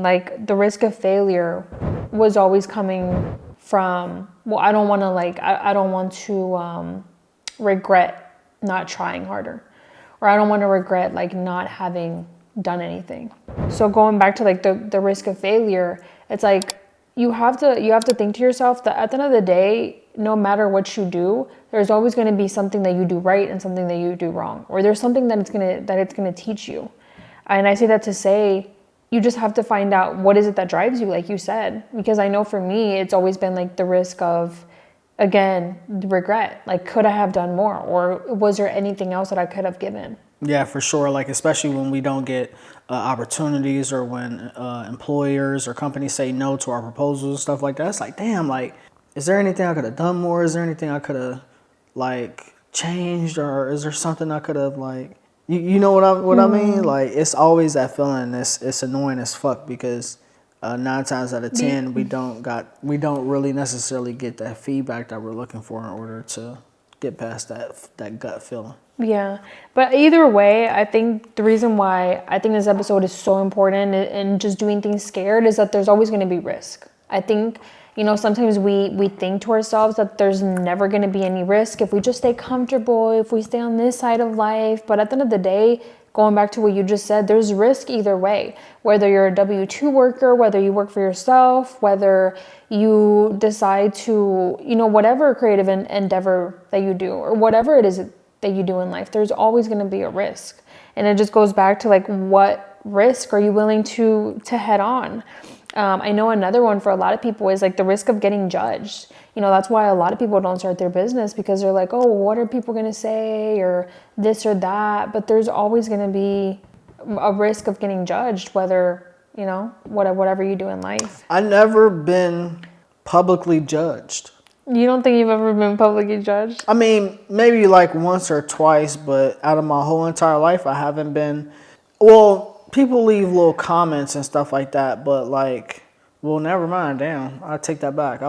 like the risk of failure was always coming from, well, I don't want to like, I don't want to regret not trying harder, or I don't want to regret like not having done anything. So going back to like the risk of failure, it's like you have to think to yourself that at the end of the day, no matter what you do, there's always going to be something that you do right and something that you do wrong, or there's something that it's gonna teach you. And I say that to say, you just have to find out what is it that drives you, like you said. Because I know for me, it's always been like the risk of, again, regret. Like, could I have done more? Or was there anything else that I could have given? Yeah, for sure. Like, especially when we don't get opportunities, or when employers or companies say no to our proposals and stuff like that. It's like, damn, like, is there anything I could have done more? Is there anything I could have, like, changed? Or is there something I could have, like, you know what I mean? Like, it's always that feeling. It's annoying as fuck, because 9 times out of 10 we don't really necessarily get that feedback that we're looking for in order to get past that gut feeling. Yeah, but either way, I think the reason why I think this episode is so important and just doing things scared is that there's always going to be risk. I think, sometimes we think to ourselves that there's never going to be any risk if we just stay comfortable, if we stay on this side of life. But at the end of the day, going back to what you just said, there's risk either way. Whether you're a W-2 worker, whether you work for yourself, whether you decide to, whatever creative endeavor that you do, or whatever it is that you do in life, there's always going to be a risk. And it just goes back to like, what risk are you willing to head on? I know another one for a lot of people is like the risk of getting judged. That's why a lot of people don't start their business, because they're like, oh, what are people going to say, or this or that. But there's always going to be a risk of getting judged, whether, whatever you do in life. I've never been publicly judged. You don't think you've ever been publicly judged? I mean, maybe like once or twice, but out of my whole entire life, I haven't been. Well, people leave little comments and stuff like that, but like, well, never mind. Damn, I take that back.